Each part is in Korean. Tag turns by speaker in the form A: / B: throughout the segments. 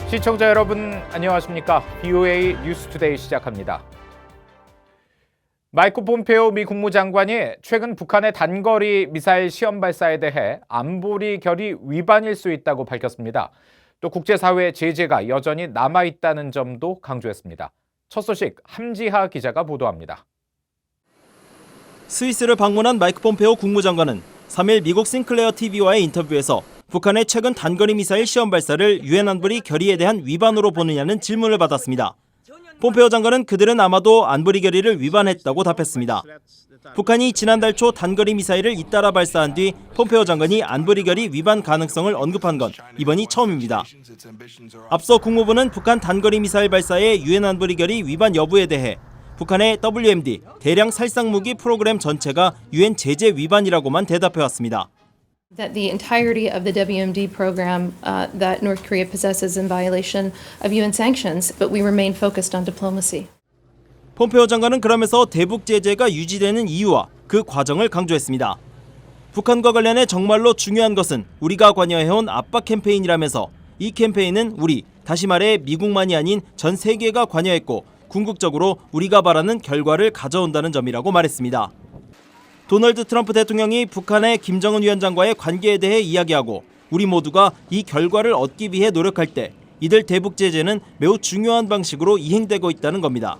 A: 시청자 여러분 안녕하십니까? BOA 뉴스투데이 시작합니다. 마이크 폼페오 미 국무장관이 최근 북한의 단거리 미사일 시험 발사에 대해 안보리 결의 위반일 수 있다고 밝혔습니다. 또 국제사회의 제재가 여전히 남아있다는 점도 강조했습니다. 첫 소식 함지하 기자가 보도합니다.
B: 스위스를 방문한 마이크 폼페오 국무장관은 3일 미국 싱클레어 TV와의 인터뷰에서 북한의 최근 단거리 미사일 시험 발사를 유엔 안보리 결의에 대한 위반으로 보느냐는 질문을 받았습니다. 폼페오 장관은 그들은 아마도 안보리 결의를 위반했다고 답했습니다. 북한이 지난달 초 단거리 미사일을 잇따라 발사한 뒤 폼페오 장관이 안보리 결의 위반 가능성을 언급한 건 이번이 처음입니다. 앞서 국무부는 북한 단거리 미사일 발사의 유엔 안보리 결의 위반 여부에 대해 북한의 WMD 대량 살상무기 프로그램 전체가 유엔 제재 위반이라고만 대답해왔습니다.
C: That the entirety of the WMD program that North Korea possesses in violation of UN sanctions, but we remain focused on diplomacy.
B: 폼페오 장관은 그러면서 대북 제재가 유지되는 이유와 그 과정을 강조했습니다. 북한과 관련해 정말로 중요한 것은 우리가 관여해온 압박 캠페인이라면서 이 캠페인은 우리, 다시 말해 미국만이 아닌 전 세계가 관여했고 궁극적으로 우리가 바라는 결과를 가져온다는 점이라고 말했습니다. 도널드 트럼프 대통령이 북한의 김정은 위원장과의 관계에 대해 이야기하고 우리 모두가 이 결과를 얻기 위해 노력할 때 이들 대북 제재는 매우 중요한 방식으로 이행되고 있다는 겁니다.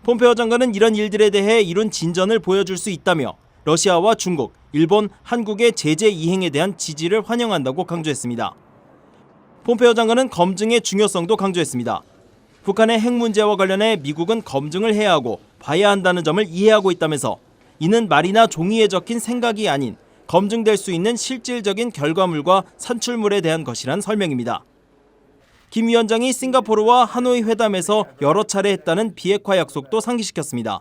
B: 폼페오 장관은 이런 일들에 대해 이룬 진전을 보여줄 수 있다며 러시아와 중국, 일본, 한국의 제재 이행에 대한 지지를 환영한다고 강조했습니다. 폼페오 장관은 검증의 중요성도 강조했습니다. 북한의 핵 문제와 관련해 미국은 검증을 해야 하고 봐야 한다는 점을 이해하고 있다면서 이는 말이나 종이에 적힌 생각이 아닌 검증될 수 있는 실질적인 결과물과 산출물에 대한 것이란 설명입니다. 김 위원장이 싱가포르와 하노이 회담에서 여러 차례 했다는 비핵화 약속도 상기시켰습니다.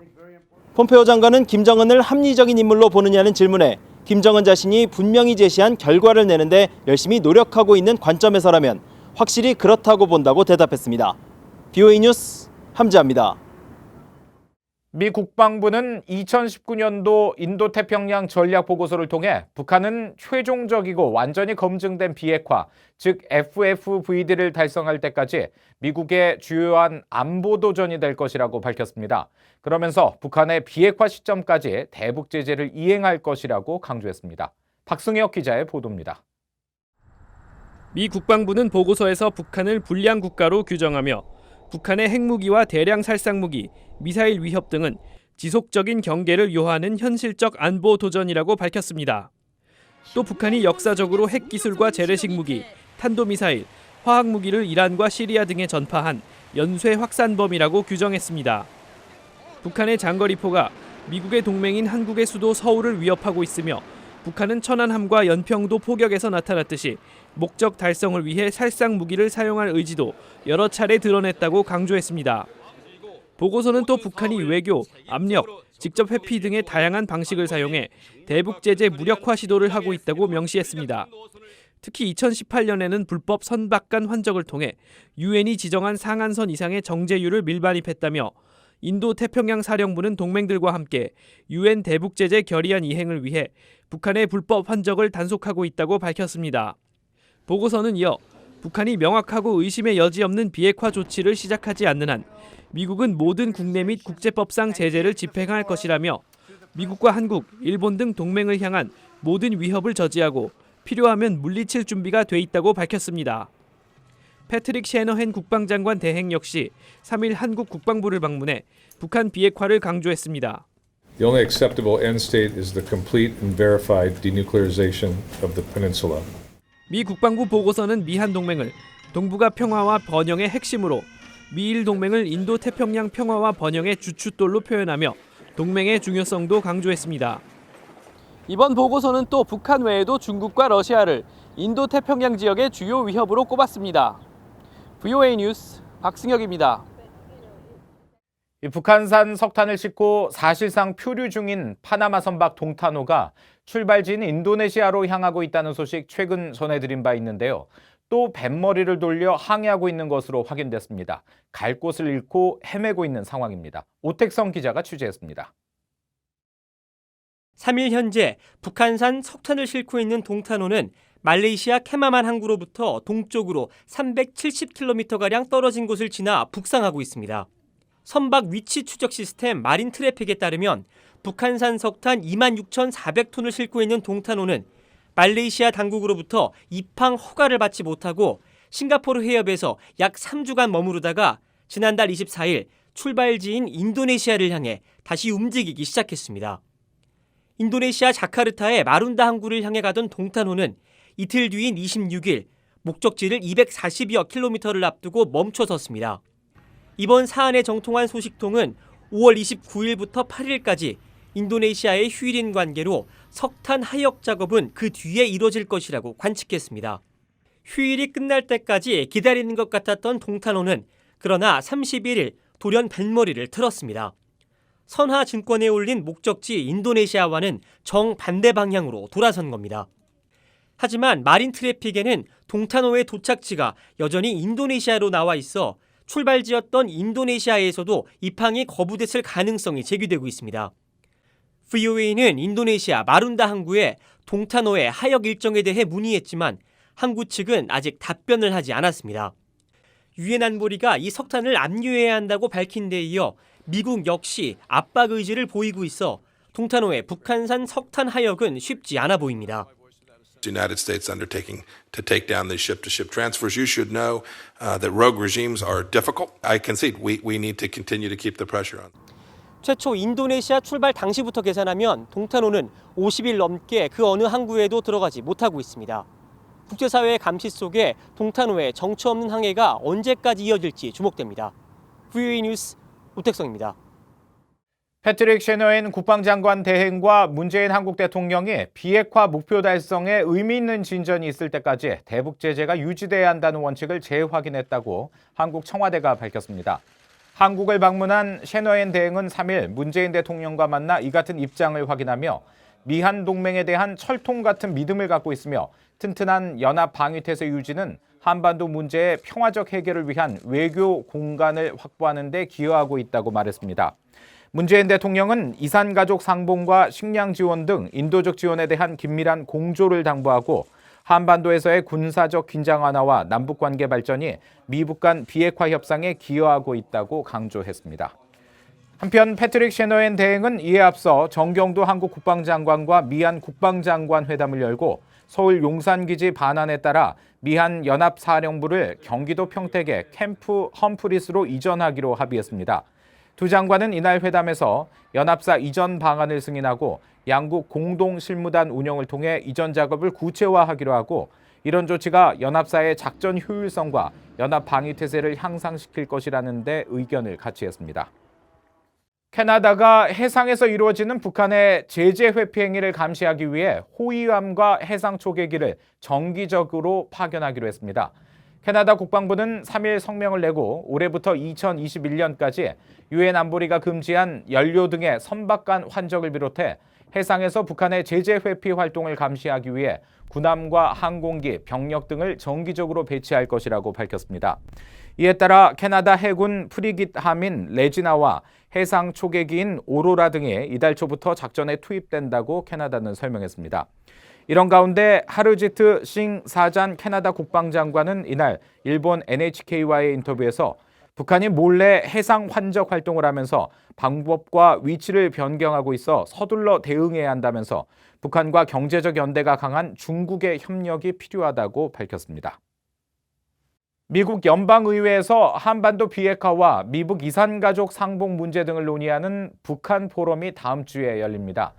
B: 폼페오 장관은 김정은을 합리적인 인물로 보느냐는 질문에 김정은 자신이 분명히 제시한 결과를 내는데 열심히 노력하고 있는 관점에서라면 확실히 그렇다고 본다고 대답했습니다. BOA 뉴스 함지하입니다.
A: 미 국방부는 2019년도 인도태평양 전략보고서를 통해 북한은 최종적이고 완전히 검증된 비핵화, 즉 FFVD를 달성할 때까지 미국의 주요한 안보 도전이 될 것이라고 밝혔습니다. 그러면서 북한의 비핵화 시점까지 대북 제재를 이행할 것이라고 강조했습니다. 박승혁 기자의 보도입니다.
D: 미 국방부는 보고서에서 북한을 불량 국가로 규정하며 북한의 핵무기와 대량 살상무기, 미사일 위협 등은 지속적인 경계를 요하는 현실적 안보 도전이라고 밝혔습니다. 또 북한이 역사적으로 핵기술과 재래식 무기, 탄도미사일, 화학무기를 이란과 시리아 등에 전파한 연쇄 확산범이라고 규정했습니다. 북한의 장거리포가 미국의 동맹인 한국의 수도 서울을 위협하고 있으며 북한은 천안함과 연평도 포격에서 나타났듯이 목적 달성을 위해 살상 무기를 사용할 의지도 여러 차례 드러냈다고 강조했습니다. 보고서는 또 북한이 외교, 압력, 직접 회피 등의 다양한 방식을 사용해 대북 제재 무력화 시도를 하고 있다고 명시했습니다. 특히 2018년에는 불법 선박간 환적을 통해 유엔이 지정한 상한선 이상의 정제유를 밀반입했다며 인도 태평양 사령부는 동맹들과 함께 유엔 대북 제재 결의안 이행을 위해 북한의 불법 환적을 단속하고 있다고 밝혔습니다. 보고서는 이어 북한이 명확하고 의심의 여지 없는 비핵화 조치를 시작하지 않는 한 미국은 모든 국내 및 국제법상 제재를 집행할 것이라며 미국과 한국, 일본 등 동맹을 향한 모든 위협을 저지하고 필요하면 물리칠 준비가 돼 있다고 밝혔습니다. 패트릭 셰너헨 국방장관 대행 역시 3일 한국 국방부를 방문해 북한 비핵화를 강조했습니다.
E: The only acceptable end state is the complete and verified denuclearization of the peninsula.
D: 미 국방부 보고서는 미한 동맹을 동북아 평화와 번영의 핵심으로, 미일 동맹을 인도 태평양 평화와 번영의 주춧돌로 표현하며 동맹의 중요성도 강조했습니다. 이번 보고서는 또 북한 외에도 중국과 러시아를 인도 태평양 지역의 주요 위협으로 꼽았습니다. BOA 뉴스 박승혁입니다.
A: 북한산 석탄을 싣고 사실상 표류 중인 파나마 선박 동타노가 출발지인 인도네시아로 향하고 있다는 소식 최근 전해드린 바 있는데요. 또 뱃머리를 돌려 항해하고 있는 것으로 확인됐습니다. 갈 곳을 잃고 헤매고 있는 상황입니다. 오택성 기자가 취재했습니다.
F: 3일 현재 북한산 석탄을 싣고 있는 동타노는 말레이시아 케마만 항구로부터 동쪽으로 370km가량 떨어진 곳을 지나 북상하고 있습니다. 선박 위치 추적 시스템 마린 트래픽에 따르면 북한산 석탄 26,400톤을 싣고 있는 동탄호는 말레이시아 당국으로부터 입항 허가를 받지 못하고 싱가포르 해협에서 약 3주간 머무르다가 지난달 24일 출발지인 인도네시아를 향해 다시 움직이기 시작했습니다. 인도네시아 자카르타의 마룬다 항구를 향해 가던 동탄호는 이틀 뒤인 26일 목적지를 240여 킬로미터를 앞두고 멈춰섰습니다. 이번 사안에 정통한 소식통은 5월 29일부터 8일까지 인도네시아의 휴일인 관계로 석탄 하역 작업은 그 뒤에 이뤄질 것이라고 관측했습니다. 휴일이 끝날 때까지 기다리는 것 같았던 동탄호는 그러나 31일 돌연 뱃머리를 틀었습니다. 선하증권에 올린 목적지 인도네시아와는 정반대 방향으로 돌아선 겁니다. 하지만 마린 트래픽에는 동탄호의 도착지가 여전히 인도네시아로 나와 있어 출발지였던 인도네시아에서도 입항이 거부됐을 가능성이 제기되고 있습니다. VOA는 인도네시아 마룬다 항구에 동탄호의 하역 일정에 대해 문의했지만 항구 측은 아직 답변을 하지 않았습니다. 유엔 안보리가 이 석탄을 압류해야 한다고 밝힌 데 이어 미국 역시 압박 의지를 보이고 있어 동탄호의 북한산 석탄 하역은 쉽지 않아 보입니다.
G: The United States undertaking to take down these ship-to-ship transfers. You should know that rogue regimes are difficult. I concede we need to continue to keep the pressure on.
F: 최초 인도네시아 출발 당시부터 계산하면 동탄호는 50일 넘게 그 어느 항구에도 들어가지 못하고 있습니다. 국제사회의 감시 속에 동탄호의 정처 없는 항해가 언제까지 이어질지 주목됩니다. VOA 뉴스 오택성입니다.
A: 패트릭 셰너엔 국방장관 대행과 문재인 한국 대통령이 비핵화 목표 달성에 의미 있는 진전이 있을 때까지 대북 제재가 유지돼야 한다는 원칙을 재확인했다고 한국 청와대가 밝혔습니다. 한국을 방문한 셰너엔 대행은 3일 문재인 대통령과 만나 이 같은 입장을 확인하며 미한 동맹에 대한 철통 같은 믿음을 갖고 있으며 튼튼한 연합 방위태세 유지는 한반도 문제의 평화적 해결을 위한 외교 공간을 확보하는 데 기여하고 있다고 말했습니다. 문재인 대통령은 이산가족 상봉과 식량 지원 등 인도적 지원에 대한 긴밀한 공조를 당부하고 한반도에서의 군사적 긴장 완화와 남북관계 발전이 미북 간 비핵화 협상에 기여하고 있다고 강조했습니다. 한편 패트릭 셰너엔 대행은 이에 앞서 정경도 한국 국방장관과 미한 국방장관 회담을 열고 서울 용산기지 반환에 따라 미한 연합사령부를 경기도 평택의 캠프 험프리스로 이전하기로 합의했습니다. 두 장관은 이날 회담에서 연합사 이전 방안을 승인하고 양국 공동 실무단 운영을 통해 이전 작업을 구체화하기로 하고 이런 조치가 연합사의 작전 효율성과 연합 방위 태세를 향상시킬 것이라는 데 의견을 같이 했습니다. 캐나다가 해상에서 이루어지는 북한의 제재 회피 행위를 감시하기 위해 호위함과 해상 초계기를 정기적으로 파견하기로 했습니다. 캐나다 국방부는 3일 성명을 내고 올해부터 2021년까지 유엔 안보리가 금지한 연료 등의 선박 간 환적을 비롯해 해상에서 북한의 제재 회피 활동을 감시하기 위해 군함과 항공기, 병력 등을 정기적으로 배치할 것이라고 밝혔습니다. 이에 따라 캐나다 해군 프리깃함인 레지나와 해상 초계기인 오로라 등이 이달 초부터 작전에 투입된다고 캐나다는 설명했습니다. 이런 가운데 하르지트 싱 사잔 캐나다 국방장관은 이날 일본 NHK와의 인터뷰에서 북한이 몰래 해상 환적 활동을 하면서 방법과 위치를 변경하고 있어 서둘러 대응해야 한다면서 북한과 경제적 연대가 강한 중국의 협력이 필요하다고 밝혔습니다. 미국 연방의회에서 한반도 비핵화와 미북 이산가족 상봉 문제 등을 논의하는 북한 포럼이 다음 주에 열립니다.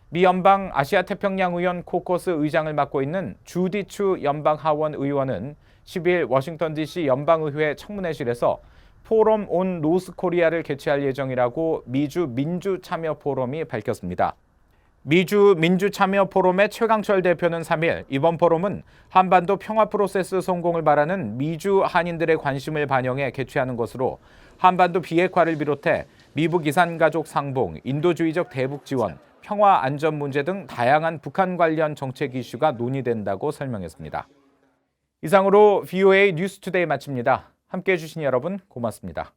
A: 미 연방 아시아태평양 의원 코커스 의장을 맡고 있는 주디추 연방 하원 의원은 10일 워싱턴 DC 연방의회 청문회실에서 포럼 온 노스코리아를 개최할 예정이라고 미주 민주참여 포럼이 밝혔습니다. 미주 민주참여 포럼의 최강철 대표는 3일 이번 포럼은 한반도 평화 프로세스 성공을 바라는 미주 한인들의 관심을 반영해 개최하는 것으로 한반도 비핵화를 비롯해 미북 이산가족 상봉, 인도주의적 대북 지원, 평화 안전 문제 등 다양한 북한 관련 정책 이슈가 논의된다고 설명했습니다. 이상으로 VOA 뉴스투데이 마칩니다. 함께해 주신 여러분 고맙습니다.